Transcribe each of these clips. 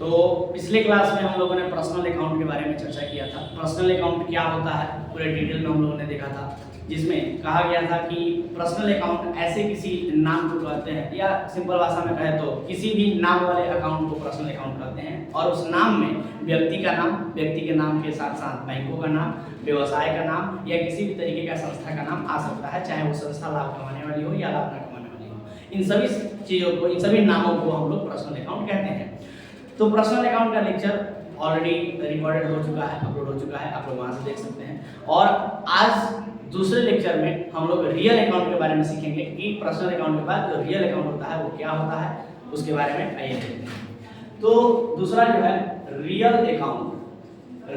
तो पिछले क्लास में हम लोगों ने पर्सनल अकाउंट के बारे में चर्चा किया था। पर्सनल अकाउंट क्या होता है पूरे डिटेल में हम लोगों ने देखा था, जिसमें कहा गया था कि पर्सनल अकाउंट ऐसे किसी नाम को कहते हैं, या सिंपल भाषा में कहे तो किसी भी नाम वाले अकाउंट को पर्सनल अकाउंट कहते हैं। और उस नाम में व्यक्ति का नाम, व्यक्ति के नाम के साथ साथ बैंकों का नाम, व्यवसाय का नाम या किसी भी तरीके का संस्था का नाम आ सकता है, चाहे वो संस्था लाभ कमाने वाली हो या लाभ न कमाने वाली हो। इन सभी चीज़ों को, इन सभी नामों को हम लोग पर्सनल अकाउंट कहते हैं। तो पर्सनल अकाउंट का लेक्चर ऑलरेडी रिकॉर्डेड हो चुका है, अपलोड हो चुका है, आप लोग वहाँ से देख सकते हैं। और आज दूसरे लेक्चर में हम लोग रियल अकाउंट के बारे में सीखेंगे कि पर्सनल अकाउंट के बाद जो रियल अकाउंट होता है वो क्या होता है, उसके बारे में आइए देखते हैं। तो दूसरा जो है रियल अकाउंट।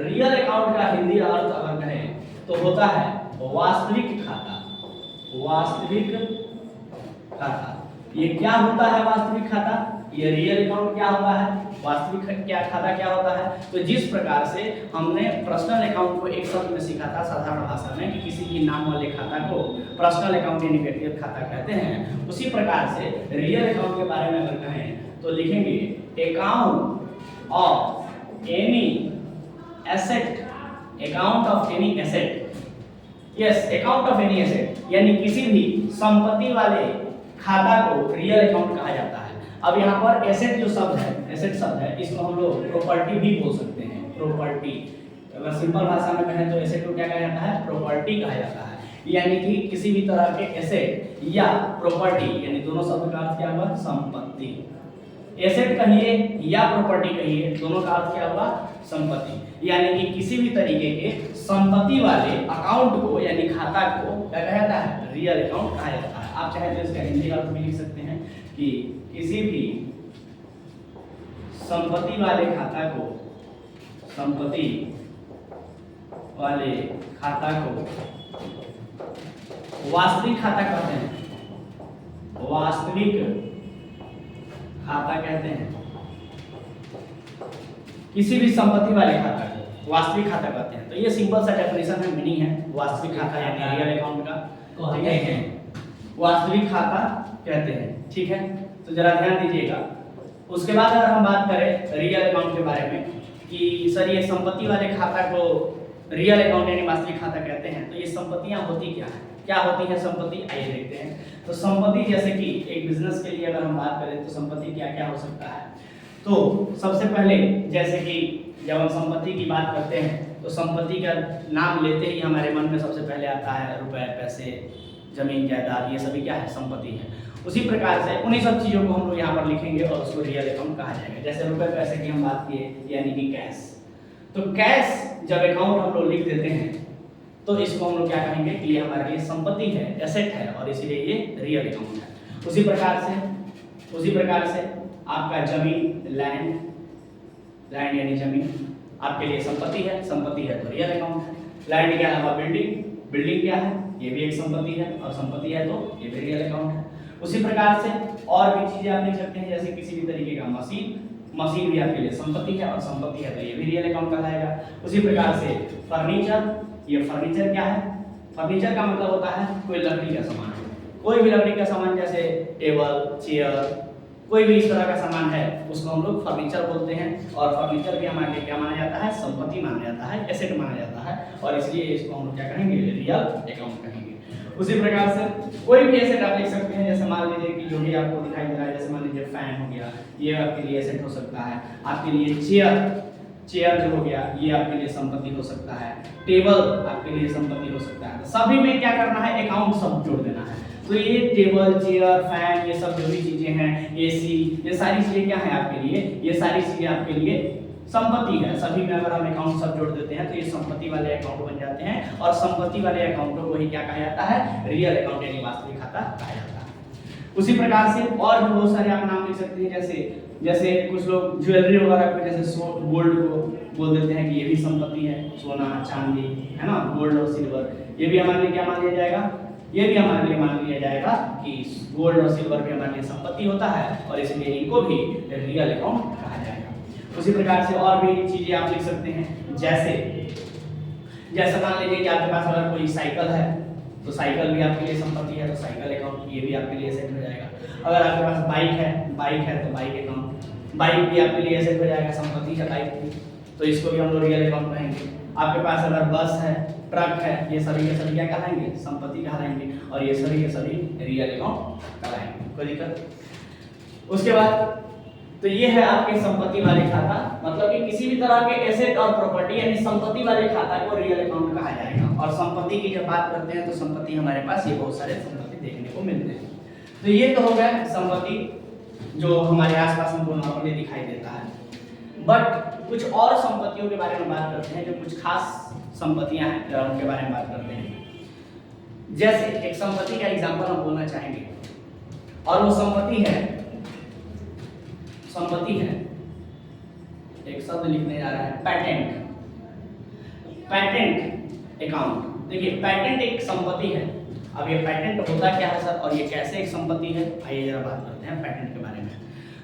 रियल अकाउंट का हिंदी अर्थ अगर कहें तो होता है वास्तविक खाता। वास्तविक खाता, ये क्या होता है वास्तविक खाता? ये रियल अकाउंट क्या होता है, वास्तविक क्या खाता क्या होता है? तो जिस प्रकार से हमने पर्सनल अकाउंट को एक शब्द में सीखा था साधारण भाषा में कि किसी भी नाम वाले खाता को पर्सनल अकाउंट यानी व्यक्तिगत खाता कहते हैं, उसी प्रकार से रियल अकाउंट के बारे में अगर कहें तो लिखेंगे account of any asset. Account of any asset, yes, account of any asset यानी किसी भी संपत्ति वाले खाता को रियल अकाउंट कहा जाता है। अब यहाँ पर एसेट जो शब्द है, एसेट शब्द है, इसको हम लोग प्रॉपर्टी भी बोल सकते हैं। प्रॉपर्टी, अगर सिंपल भाषा में कहें तो एसेट को क्या कहा जाता है? प्रॉपर्टी कहा जाता है। यानी कि किसी भी तरह के एसेट या प्रॉपर्टी, यानी दोनों शब्द का अर्थ क्या हुआ? संपत्ति। एसेट कहिए या प्रॉपर्टी कहिए, दोनों का अर्थ क्या हुआ? संपत्ति। यानी कि किसी भी तरीके के संपत्ति वाले अकाउंट को यानी खाता को क्या कहा जाता है? रियल अकाउंट कहा जाता है। आप चाहे तो इसका हिंदी अर्थ भी लिख सकते हैं कि किसी भी संपत्ति वाले खाता को, संपत्ति वाले खाता को वास्तविक खाता कहते हैं। वास्तविक खाता कहते हैं। किसी भी संपत्ति वाले खाता को वास्तविक खाता कहते हैं। तो ये सिंपल सा डेफिनेशन है, मीनिंग है वास्तविक खाता यानी रियल अकाउंट का, ठीक है, वास्तविक खाता कहते हैं। ठीक है, तो जरा ध्यान दीजिएगा। उसके बाद अगर हम बात करें रियल अकाउंट के बारे में कि सर ये संपत्ति वाले खाता को रियल अकाउंट यानी वास्तविक खाता कहते हैं, तो ये संपत्तियां होती क्या है, क्या होती है संपत्ति, आइए देखते हैं। तो संपत्ति जैसे कि एक बिजनेस के लिए अगर हम बात करें तो संपत्ति क्या क्या हो सकता है। तो सबसे पहले जैसे कि जब हम संपत्ति की बात करते हैं तो संपत्ति का नाम लेते ही हमारे मन में सबसे पहले आता है रुपए, पैसे, जमीन, जायदाद, ये सभी क्या है? संपत्ति है। उसी प्रकार से उन्हीं सब चीज़ों को हम लोग यहाँ पर लिखेंगे और उसको रियल अकाउंट कहा जाएगा। जैसे रुपए पैसे की हम बात किए यानी कि कैश, तो कैश जब अकाउंट हम लोग लिख देते हैं तो इसको हम लोग क्या कहेंगे कि ये हमारे लिए संपत्ति है, एसेट है, और इसीलिए ये रियल अकाउंट है। उसी प्रकार से आपका जमीन, लैंड यानी जमीन आपके लिए संपत्ति है, संपत्ति है तो रियल अकाउंट है। लैंड के अलावा बिल्डिंग क्या है? ये भी एक संपत्ति है, और संपत्ति है तो ये भी रियल अकाउंट है। उसी प्रकार से और भी चीजें आप लिख सकते हैं, जैसे किसी भी तरीके का मशीन भी आपके लिए संपत्ति है, और संपत्ति है तो ये भी रियल अकाउंट कहलाएगा। उसी प्रकार से फर्नीचर, ये फर्नीचर क्या है? फर्नीचर का मतलब होता है कोई लकड़ी का सामान, कोई भी लकड़ी का सामान, जैसे टेबल, चेयर, कोई भी इस तरह का सामान है उसको हम लोग फर्नीचर बोलते हैं। और फर्नीचर भी हमारे लिए क्या माना जाता है? संपत्ति माना जाता है, एसेट माना जाता है, और इसलिए इसको हम लोग क्या कहेंगे? रियल अकाउंट कहेंगे। उसी प्रकार से कोई भी एसेट आप लिख सकते हैं, जैसे मान लीजिए कि जो भी आपको दिखाई दे रहा है, जैसे मान लीजिए फैन हो गया, ये आपके लिए एसेट हो सकता है। आपके लिए चेयर जो हो गया ये आपके लिए संपत्ति हो सकता है। टेबल आपके लिए संपत्ति हो सकता है। सभी में क्या करना है? अकाउंट सब जोड़ देना है। तो ये टेबल, चेयर, फैन, ये सब जो भी चीजें हैं, एसी, ये सारी चीजें क्या है आपके लिए? ये सारी चीजें आपके लिए संपत्ति है। सभी में अगर हम अकाउंट सब जोड़ देते हैं तो ये संपत्ति वाले अकाउंट बन जाते हैं, और संपत्ति वाले अकाउंटों को ही क्या कहा जाता है? रियल अकाउंट यानी वास्तविक खाता कहा जाता है। उसी प्रकार से और भी बहुत सारे आप नाम लिख सकते हैं, जैसे कुछ लोग ज्वेलरी वगैरह को, जैसे गोल्ड को बोल देते हैं कि ये भी संपत्ति है, सोना, चांदी, है ना, गोल्ड और सिल्वर, ये भी हमारे लिए क्या मान लिया जाएगा? ये भी हमारे लिए मान लिया जाएगा कि गोल्ड और सिल्वर भी हमारे लिए संपत्ति होता है, और इसलिए इनको भी रियल अकाउंट कहा जाएगा। उसी प्रकार से और भी चीजें आप लिख सकते हैं, जैसे मान लीजिए कि आपके पास अगर कोई साइकिल है तो साइकिल भी आपके लिए संपत्ति है, तो साइकिल अकाउंट ये भी आपके लिए सेट हो जाएगा। अगर आपके पास बाइक है तो बाइक अकाउंट, बाइक भी आपके लिए एसेट हो जाएगा, संपत्ति है बाइक भी, तो इसको भी हम लोग रियल अकाउंट कहेंगे। आपके पास अगर बस है, ट्रक है, ये सभी के सभी क्या कहलाएंगे? संपत्ति कहलाएंगे, और ये सभी के सभी रियल अकाउंट कहलाएंगे। कोई दिक्कत? उसके बाद तो ये है आपके संपत्ति वाले खाता, मतलब कि किसी भी तरह के एसेट और प्रॉपर्टी यानी संपत्ति वाले खाता को रियल अकाउंट कहा जाएगा। और संपत्ति की जब बात करते हैं तो संपत्ति हमारे पास ये बहुत सारे संपत्ति देखने को मिलते हैं। तो ये तो हो गया संपत्ति जो हमारे आसपास हमको नॉर्मली दिखाई देता है। बट कुछ और संपत्तियों के बारे में बात करते हैं, जो कुछ खास संपत्तियां हैं, जरा उनके बारे में बात करते हैं। जैसे एक संपत्ति का एग्जांपल हम बोलना चाहेंगे, और वो संपत्ति है एक शब्द लिखने जा रहा है, पैटेंट अकाउंट। देखिए पैटेंट एक संपत्ति है। अब ये पैटेंट होता क्या है सर, और ये कैसे एक संपत्ति है, आइए जरा बात करते हैं पैटेंट के बारे में।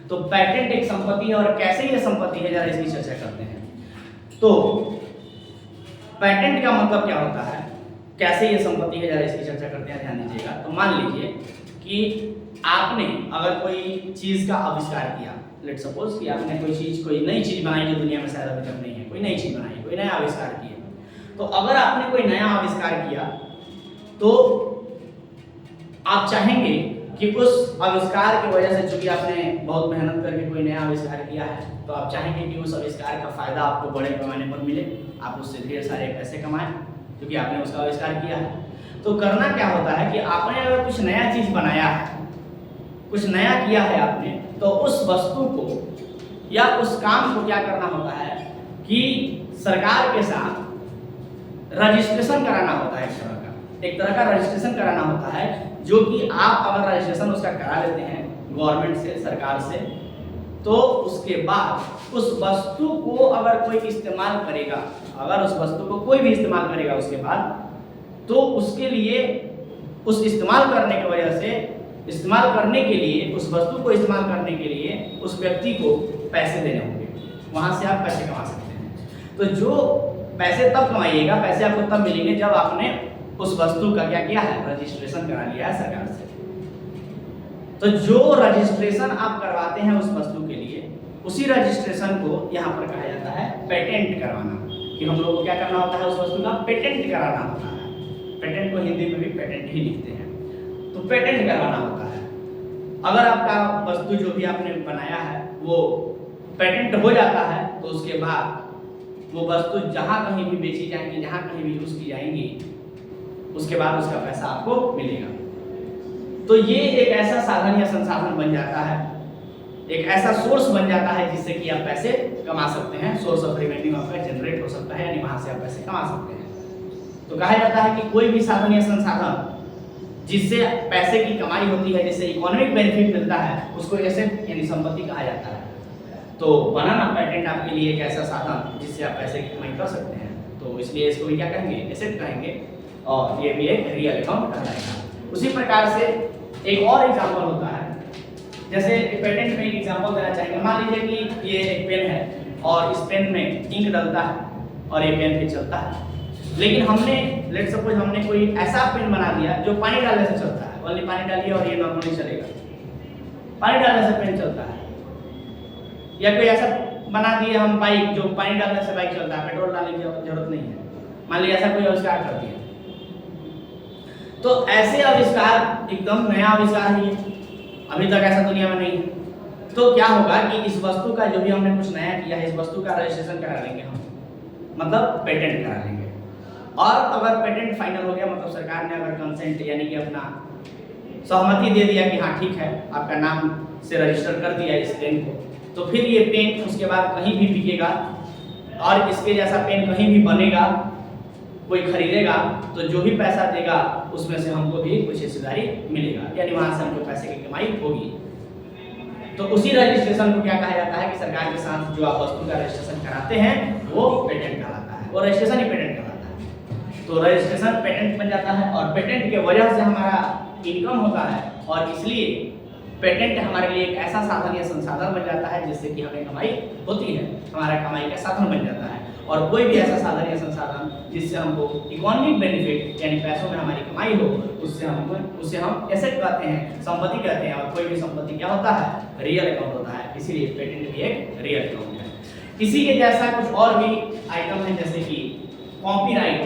तो पैटेंट एक संपत्ति है, और कैसे ये संपत्ति है जरा इसकी चर्चा करते हैं। तो पैटेंट का मतलब क्या होता है, कैसे ये संपत्ति है जरा इसकी चर्चा करते हैं, ध्यान दीजिएगा। तो मान लीजिए कि आपने अगर कोई चीज का आविष्कार किया, लेट सपोज कि आपने कोई नई चीज बनाई जो दुनिया में शायद अभी तक नहीं है, कोई नई चीज बनाई, कोई नया आविष्कार किया। तो अगर आपने कोई नया आविष्कार किया तो आप चाहेंगे कि उस आविष्कार की वजह से, चूंकि आपने बहुत मेहनत करके कोई नया आविष्कार किया है, तो आप चाहेंगे कि उस आविष्कार का फायदा आपको बड़े पैमाने पर मिले, आप उससे ढेर सारे पैसे कमाएं क्योंकि आपने उसका आविष्कार किया है। तो करना क्या होता है कि आपने अगर कुछ नया चीज बनाया है, कुछ नया किया है आपने, तो उस वस्तु को या उस काम को क्या करना होता है कि सरकार के साथ रजिस्ट्रेशन कराना होता है। एक तरह का रजिस्ट्रेशन कराना होता है, जो कि आप अगर रजिस्ट्रेशन उसका करा लेते हैं गवर्नमेंट से, सरकार से, तो उसके बाद उस वस्तु को अगर कोई इस्तेमाल करेगा, अगर उस वस्तु को कोई भी इस्तेमाल करेगा उसके बाद, तो उसके लिए उस इस्तेमाल करने की वजह से, इस्तेमाल करने के लिए, उस वस्तु को इस्तेमाल करने के लिए उस व्यक्ति को पैसे देने होंगे, वहां से आप पैसे कमा सकते हैं। तो जो पैसे तब कमाइएगा, पैसे आपको तब मिलेंगे जब आपने उस वस्तु का क्या किया है, रजिस्ट्रेशन करा लिया है सरकार से। तो जो रजिस्ट्रेशन आप करवाते हैं उस वस्तु के लिए, उसी रजिस्ट्रेशन को यहाँ पर कहा जाता है पेटेंट करवाना, कि हम लोग को क्या करना होता है, उस वस्तु का पेटेंट कराना होता है। पेटेंट को हिंदी में भी पेटेंट ही लिखते हैं, तो पेटेंट करवाना होता है। अगर आपका वस्तु जो भी आपने बनाया है वो पेटेंट हो जाता है, तो उसके बाद वो वस्तु जहाँ कहीं भी बेची जाएंगी, जहाँ कहीं भी यूज की जाएंगी, उसके बाद उसका पैसा आपको मिलेगा। तो ये एक ऐसा साधन या संसाधन बन जाता है, एक ऐसा सोर्स बन जाता है जिससे कि आप पैसे कमा सकते हैं। सोर्स ऑफ रेवेन्यू आपका जनरेट हो सकता है, यानी वहां से आप पैसे कमा सकते हैं। तो कहा जाता है कि कोई भी साधन या संसाधन जिससे पैसे की कमाई होती है, जिससे इकोनॉमिक बेनिफिट मिलता है, उसको एसेट यानी संपत्ति कहा जाता है। तो बनाना पैटेंट आपके लिए एक ऐसा साधन जिससे आप पैसे की कमाई कर सकते हैं, तो इसलिए इसको भी क्या कहेंगे, एसेट कहेंगे, और ये भी एक रियल अकाउंट कहलाएगा। उसी प्रकार से एक और एग्जांपल होता है, जैसे पेटेंट में एक एग्जांपल देना चाहेंगे। मान लीजिए कि ये एक पेन है और इस पेन में इंक डलता है और ये पेन पे चलता है, लेकिन हमने लेट सपोज हमने कोई ऐसा पेन बना दिया जो पानी डालने से चलता है, ओनली पानी डालिए और ये नॉर्मली चलेगा, पानी डालने से पेन चलता है। या कोई ऐसा बना दिए हम बाइक, जो पानी डालने से बाइक चलता है, पेट्रोल डालने की जरूरत नहीं है, मान लीजिए ऐसा कोई आविष्कार कर दिया। तो ऐसे आविष्कार एकदम नया आविष्कार है, अभी तक ऐसा दुनिया में नहीं है। तो क्या होगा कि इस वस्तु का जो भी हमने कुछ नया किया है, इस वस्तु का रजिस्ट्रेशन करा लेंगे हम, मतलब पेटेंट करा लेंगे। और अगर पेटेंट फाइनल हो गया, मतलब सरकार ने अगर कंसेंट यानी कि अपना सहमति दे दिया कि हाँ ठीक है, आपका नाम से रजिस्टर कर दिया इस पेन को, तो फिर ये पेन उसके बाद कहीं भी बिकेगा और इसके जैसा पेन कहीं भी बनेगा, कोई खरीदेगा, तो जो भी पैसा देगा उसमें से हमको भी कुछ हिस्सेदारी मिलेगा, यानी वहां से हमको पैसे की कमाई होगी। तो उसी रजिस्ट्रेशन को क्या कहा जाता है कि सरकार के साथ जो आप वस्तु का रजिस्ट्रेशन कराते हैं वो पेटेंट कहलाता है, वो रजिस्ट्रेशन ही पेटेंट कहलाता है। तो रजिस्ट्रेशन पेटेंट बन जाता है और पेटेंट के वजह से हमारा इनकम होता है, और इसलिए पेटेंट हमारे लिए एक ऐसा साधन या संसाधन बन जाता है जिससे कि हमें कमाई होती है, हमारा कमाई का साधन बन जाता है। और कोई भी ऐसा साधन या संसाधन जिससे हमको इकोनॉमिक बेनिफिट यानी पैसों में हमारी कमाई हो, उसे हम एसेट कहते हैं, संपत्ति कहते हैं। और कोई भी संपत्ति क्या होता है? रियल अकाउंट होता है, इसीलिए पेटेंट भी एक रियल अकाउंट है। इसी के जैसा कुछ और भी आइटम है, जैसे कि कॉपीराइट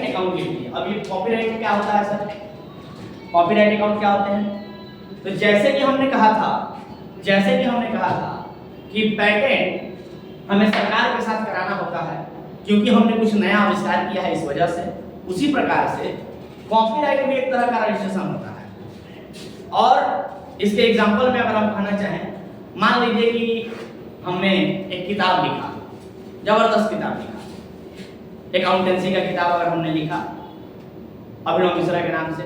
अकाउंट के लिए। अब ये कॉपीराइट क्या होता है सर? कॉपीराइट अकाउंट क्या होते हैं? तो जैसे कि हमने कहा था कि पेटेंट हमें सरकार के साथ कराना होता है क्योंकि हमने कुछ नया आविष्कार किया है इस वजह से, उसी प्रकार से कॉपीराइट भी एक तरह का रजिस्ट्रेशन होता है। और इसके एग्जांपल में अगर हम कहना चाहें, मान लीजिए कि हमने एक किताब लिखा, जबरदस्त किताब लिखा, अकाउंटेंसी का किताब अगर हमने लिखा अभिनव मिश्रा के नाम से,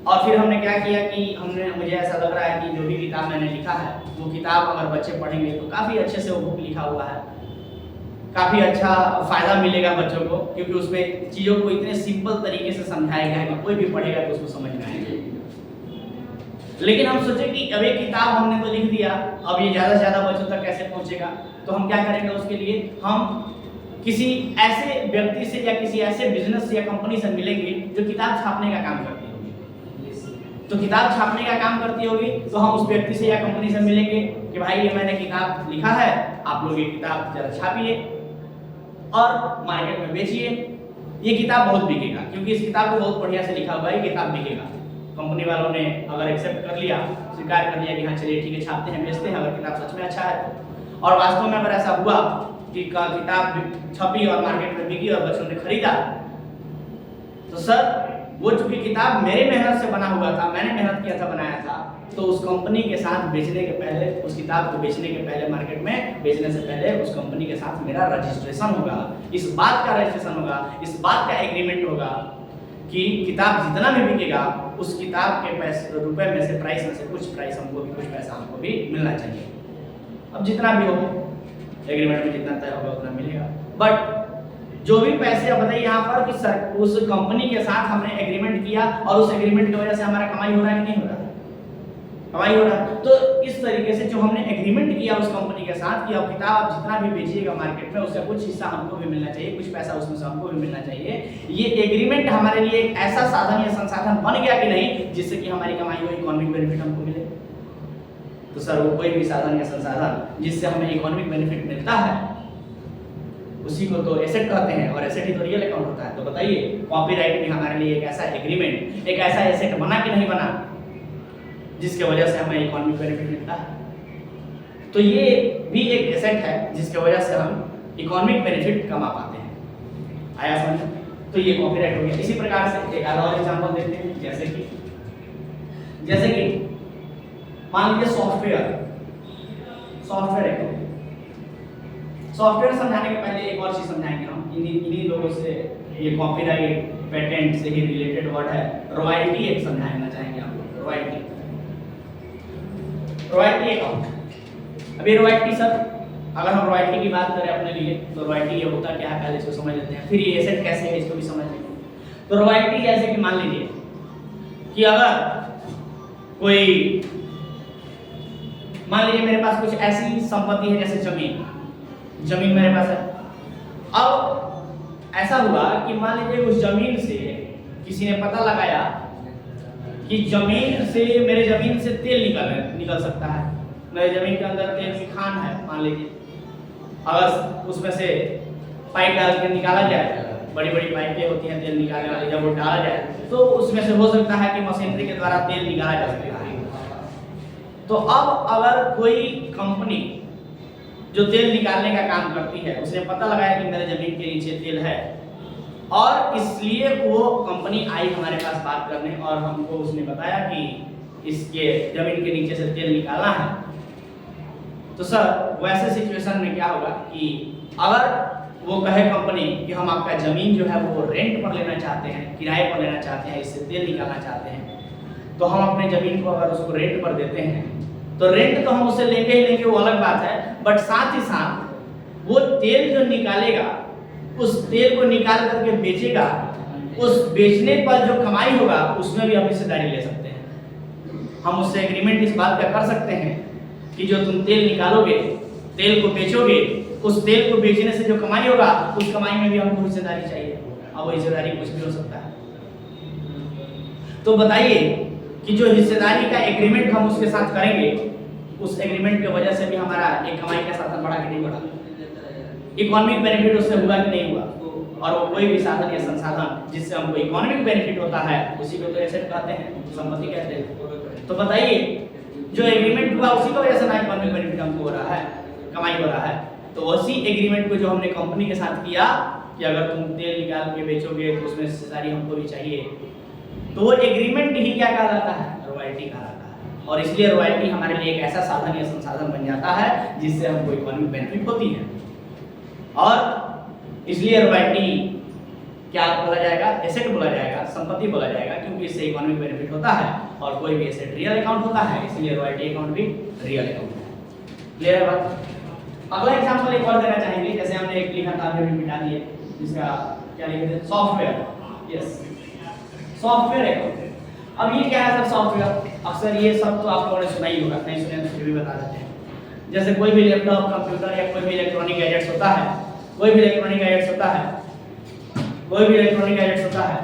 और फिर हमने क्या किया कि मुझे ऐसा लग रहा है कि जो भी किताब मैंने लिखा है वो किताब अगर बच्चे पढ़ेंगे तो काफ़ी अच्छे से वो बुक लिखा हुआ है, काफ़ी अच्छा फ़ायदा मिलेगा बच्चों को, क्योंकि उसमें चीज़ों को इतने सिंपल तरीके से समझाया गया है कि कोई भी पढ़ेगा तो उसको समझ में आएगा। लेकिन हम सोचे कि अब ये किताब हमने तो लिख दिया, अब ये ज़्यादा से ज़्यादा बच्चों तक कैसे पहुँचेगा, तो हम क्या करेंगे उसके लिए, हम किसी ऐसे व्यक्ति से या किसी ऐसे बिजनेस या कंपनी से मिलेंगे जो किताब छापने का काम करती होगी। तो किताब छापने का काम करती होगी तो हम उस व्यक्ति से या कंपनी से मिलेंगे कि भाई ये मैंने किताब लिखा है, आप लोग ये किताब जरा छापिए और मार्केट में बेचिए। ये किताब बहुत बिकेगा क्योंकि इस किताब को बहुत बढ़िया से लिखा हुआ है, किताब बिकेगा। कंपनी वालों ने अगर एक्सेप्ट कर लिया, स्वीकार कर लिया कि हाँ चलिए ठीक है छापते हैं, बेचते हैं, अगर किताब सच में अच्छा है तो। और वास्तव में अगर ऐसा हुआ कि किताब छपी और मार्केट में बिकी और बच्चों ने खरीदा, तो सर वो चूंकि किताब मेरे मेहनत से बना हुआ था, मैंने मेहनत किया था, बनाया था, तो उस कंपनी के साथ बेचने के पहले, उस किताब को बेचने के पहले, मार्केट में बेचने से पहले उस कंपनी के साथ मेरा रजिस्ट्रेशन होगा। इस बात का रजिस्ट्रेशन होगा, इस बात का एग्रीमेंट होगा कि किताब जितना भी बिकेगा उस किताब के पैसे रुपए में से, प्राइस में से कुछ प्राइस हमको भी, कुछ पैसा हमको भी मिलना चाहिए। अब जितना भी हो एग्रीमेंट में जितना तय होगा उतना मिलेगा। बट जो भी पैसे, अब बताइए यहाँ पर कि सर उस कंपनी के साथ हमने एग्रीमेंट किया और उस एग्रीमेंट की वजह से हमारा कमाई हो रहा है कि नहीं हो रहा? कमाई हो रहा है। तो इस तरीके से जो हमने एग्रीमेंट किया उस कंपनी के साथ कि अब किताब जितना भी बेचिएगा मार्केट में उसका कुछ हिस्सा हमको भी मिलना चाहिए, कुछ पैसा उसमें से हमको भी मिलना चाहिए। ये एग्रीमेंट हमारे लिए एक ऐसा साधन या संसाधन बन गया कि नहीं जिससे कि हमारी कमाई हो, इकोनॉमिक बेनिफिट हमको मिले। तो सर वो कोई भी साधन या संसाधन जिससे हमें इकोनॉमिक बेनिफिट मिलता है उसी को तो एसेट कहते हैं, और एसेट ही तो रियल अकाउंट होता है। तो बताइए कॉपीराइट भी हमारे लिए एक ऐसा एग्रीमेंट, एक ऐसा एसेट बना कि नहीं बना जिसके वजह से हमें इकोनॉमिक बेनिफिट मिलता है। तो ये भी एक एसेट है जिसके वजह से हम इकोनॉमिक बेनिफिट कमा पाते हैं। आया समझ? तो ये कॉपीराइट हो गया। इसी प्रकार से एक और एग्जांपल देखते हैं, जैसे कि मान लीजिए सॉफ्टवेयर अकाउंट। सॉफ्टवेयर समझाने के पहले एक और चीज समझाएंगे हम, इन्हीं लोगों से, ये कॉपीराइट पेटेंट से ही रिलेटेड वर्ड है, रॉयल्टी एक समझाना चाहेंगे आप लोग। Royalty account. अब ये रॉयल्टी सर, अगर हम रॉयल्टी की बात करें अपने लिए तो रॉयल्टी ये होता क्या है पहले इसको समझ लेते हैं, फिर ये एसेट कैसे है इसको भी समझ लेंगे। तो रॉयल्टी जैसे कि मान लीजिए कि अगर कोई, मान लीजिए मेरे पास कुछ ऐसी संपत्ति है जैसे जमीन मेरे पास है। अब ऐसा हुआ कि मान लीजिए उस जमीन से किसी ने पता लगाया कि मेरे जमीन से तेल निकल सकता है, मेरे जमीन के अंदर तेल की खान है। मान लीजिए अगर उसमें से पाइप डाल के निकाला जाए, बड़ी बड़ी पाइपें होती हैं तेल निकालने वाली, जब वो डाला जाए तो उसमें से हो सकता है कि मशीनरी के द्वारा तेल निकाला जा सकता है। तो अब अगर कोई कंपनी जो तेल निकालने का काम करती है, उसने पता लगाया कि मेरे जमीन के नीचे तेल है, और इसलिए वो कंपनी आई हमारे पास बात करने और हमको उसने बताया कि इसके जमीन के नीचे से तेल निकालना है। तो सर वैसे सिचुएशन में क्या होगा कि अगर वो कहे कंपनी कि हम आपका जमीन जो है वो रेंट पर लेना चाहते हैं, किराए पर लेना चाहते हैं, इससे तेल निकालना चाहते हैं, तो हम अपने जमीन को अगर उसको रेंट पर देते हैं तो रेंट तो हम उससे लेंगे ही लेंगे, वो अलग बात है, बट साथ ही साथ वो तेल जो निकालेगा, उस तेल को निकाल करके बेचेगा, उस बेचने पर जो कमाई होगा उसमें भी हम हिस्सेदारी ले सकते हैं। हम उससे एग्रीमेंट इस बात का कर सकते हैं कि जो तुम तेल निकालोगे, तेल को बेचोगे, उस तेल को बेचने से जो कमाई होगा उस कमाई में भी हमको हिस्सेदारी चाहिए। अब वो हिस्सेदारी कुछ भी हो सकता है। तो बताइए कि जो हिस्सेदारी का एग्रीमेंट हम उसके साथ करेंगे, उस एग्रीमेंट की वजह से भी हमारा एक कमाई का साधन बढ़ा कि नहीं बढ़ा, इकोनॉमिक बेनिफिट उससे हुआ कि नहीं हुआ। और वो कोई भी साधन या संसाधन जिससे हमको इकोनॉमिक बेनिफिट होता है उसी को तो एसेट कहते हैं, संपत्ति कहते हैं। तो बताइए जो एग्रीमेंट हुआ उसी की वजह से ना इकोनॉमिक बेनिफिट हमको हो रहा है, कमाई हो रहा है। तो उसी एग्रीमेंट को जो हमने कंपनी के साथ किया कि अगर तुम तेल निकाल के बेचोगे तो उसमें हिस्सेदारी हमको भी चाहिए, तो वो एग्रीमेंट ही क्या कहलाता है, रॉयल्टी कहलाता है। और इसलिए रॉयल्टी हमारे लिए एक ऐसा साधन या संसाधन बन जाता है जिससे हमको इकोनॉमिक बेनिफिट होती है। और इसलिए रॉयल्टी क्या बोला जाएगा, एसेट बोला जाएगा, संपत्ति बोला जाएगा, क्योंकि इससे इकोनॉमिक बेनिफिट होता है। और कोई भी एसेट रियल अकाउंट होता है, इसलिए रॉयल्टी अकाउंट भी रियल अकाउंट है। क्लियर है बात? अगला एग्जांपल एक और देना चाहेंगे, जैसे हमने एक लिखा था अभी मिटा दिए, जिसका क्या लिखे थे, सॉफ्टवेयर। Yes, software account. अब ये क्या है सर सॉफ्टवेयर? अक्सर ये सब तो आप लोगों ने सुना ही होगा, नहीं सुने तो फिर भी बता देते हैं। जैसे कोई भी लैपटॉप, कंप्यूटर या कोई भी इलेक्ट्रॉनिक गैजेट्स होता है, कोई भी इलेक्ट्रॉनिक गैजेट्स होता है, कोई भी इलेक्ट्रॉनिक गैजेट्स होता है,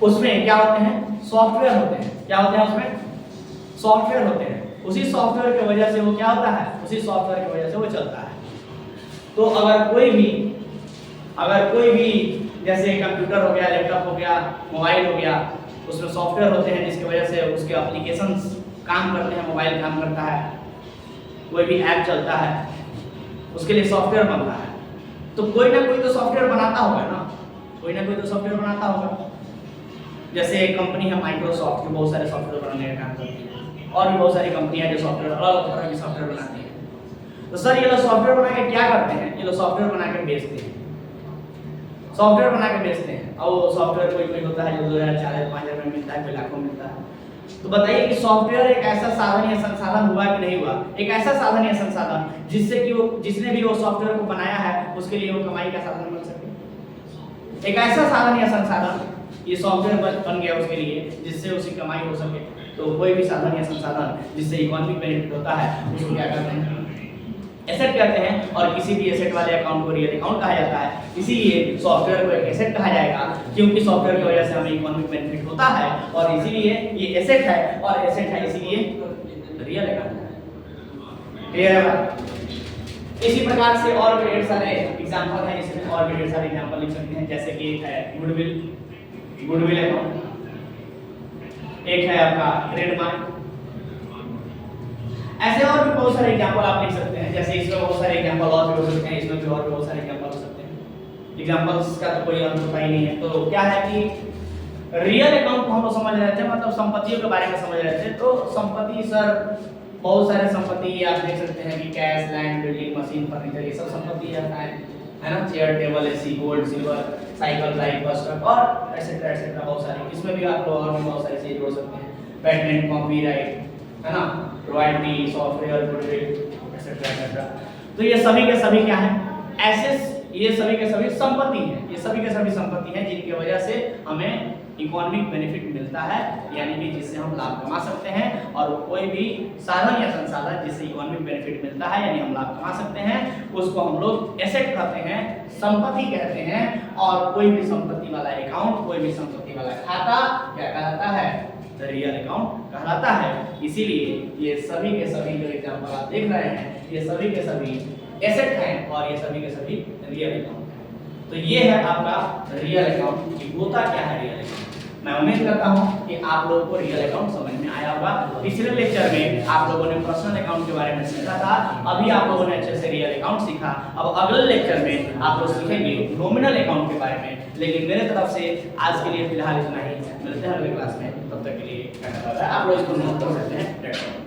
उसमें क्या होते हैं, सॉफ्टवेयर होते हैं। क्या होते हैं उसमें? सॉफ्टवेयर होते हैं। उसी सॉफ्टवेयर की वजह से वो क्या होता है, उसी सॉफ्टवेयर की वजह से वो चलता है। तो अगर कोई भी जैसे कंप्यूटर हो गया, लैपटॉप हो गया, मोबाइल हो गया, उसमें सॉफ्टवेयर होते हैं जिसकी वजह से उसके एप्लीकेशंस काम करते हैं, मोबाइल काम करता है, कोई भी ऐप चलता है, उसके लिए सॉफ्टवेयर बनता है। तो कोई ना कोई तो सॉफ्टवेयर बनाता होगा ना, कोई ना कोई तो सॉफ्टवेयर बनाता होगा। जैसे एक कंपनी है माइक्रोसॉफ्ट, जो बहुत सारे सॉफ्टवेयर बनाने का काम करती है, और भी बहुत सारी कंपनियां जो सॉफ्टवेयर अलग तरह के सॉफ्टवेयर बनाती हैं। तो सर ये लोग सॉफ्टवेयर बना के क्या करते हैं? ये लोग सॉफ्टवेयर बना के बेचते हैं, सॉफ्टवेयर बना के बेचते हैं। और वो सॉफ्टवेयर कोई होता है जो 2000, 4000, 5000 में मिलता है, कोई लाखों में मिलता है। तो बताइए कि सॉफ्टवेयर एक ऐसा साधन या संसाधन हुआ कि नहीं हुआ? एक ऐसा साधन या संसाधन जिससे कि वो जिसने भी वो सॉफ्टवेयर को बनाया है उसके लिए वो कमाई का साधन बन सके। एक ऐसा साधन या संसाधन ये सॉफ्टवेयर बन गया उसके लिए जिससे उसकी कमाई हो सके। तो कोई भी साधन या संसाधन जिससे इकोनॉमिक बेनिफिट होता है उसको क्या कहते हैं, एसेट कहते हैं। और किसी भी एसेट वाले अकाउंट को रियल अकाउंट कहा जाता है। इसीलिए सॉफ्टवेयर को एक एसेट कहा जाएगा, क्योंकि सॉफ्टवेयर की वजह से हमें इकोनॉमिक बेनिफिट होता है और इसीलिए ये एसेट है, और एसेट है इसीलिए रियल अकाउंट है। क्लियर है बात? इसी प्रकार से और भी ढेर सारे एग्जांपल हैं, इसमें और भी ढेर सारे एग्जांपल लिख सकते हैं। जैसे कि एक है गुडविल अकाउंट, एक है आपका ट्रेडमार्क। ऐसे और भी बहुत सारे एग्जांपल आप लिख सकते हैं। जैसे इसमें बहुत सारे एग्जांपल और भी हो सकते हैं, इसमें भी और भी बहुत सारे एग्जांपल हो सकते हैं। एग्जांपल्स का तो कोई अंत होता ही नहीं है। तो क्या है कि रियल अकाउंट को हम लोग समझ रहे थे, मतलब संपत्तियों के बारे में समझ रहे थे। तो संपत्ति सर बहुत सारे संपत्ति आप देख सकते हैं कि cash, land, building, machine, furniture, ये सब संपत्ति है ना, chair, table, AC, gold, silver, cycle, bike, बस, ट्रक और एटसेट्रा एटसेट्रा बहुत सारे। इसमें भी आप लोग और भी बहुत सारी चीजें जोड़ सकते हैं, पेटेंट, कॉपीराइट, है ना, royalty, software, goodwill, etcetera etcetera. तो ये सभी के सभी क्या हैं, एसेट्स। ये सभी के सभी संपत्ति हैं, ये सभी के सभी संपत्ति हैं जिनकी वजह से हमें इकोनॉमिक बेनिफिट मिलता है, यानी कि जिससे हम लाभ कमा सकते हैं। और कोई भी साधन या संसाधन जिससे इकोनॉमिक बेनिफिट मिलता है यानी हम लाभ कमा सकते हैं, उसको हम लोग एसेट कहते हैं, संपत्ति कहते हैं। और कोई भी संपत्ति वाला अकाउंट, कोई भी संपत्ति वाला खाता क्या कहलाता है, रियल अकाउंट कहलाता है। इसीलिए ये सभी के सभी जो एग्जांपल आप देख रहे हैं, ये सभी के सभी एसेट हैं और ये सभी के सभी रियल अकाउंट हैं। तो ये है आपका रियल अकाउंट कि होता क्या है रियल अकाउंट। मैं उम्मीद करता हूं कि आप लोगों को रियल अकाउंट समझ में आया होगा। पिछले लेक्चर में आप लोगों ने पर्सनल अकाउंट के बारे में सीखा था, अभी आप लोगों ने अच्छे से रियल अकाउंट सीखा। अब अगले लेक्चर में आप लोग सीखेंगे नॉमिनल अकाउंट के बारे में। लेकिन मेरे तरफ से आज के लिए फिलहाल इतना ही, मिलते हैं अगले क्लास में। तब तक के लिए आप लोग इसको नोट कर सकते हैं।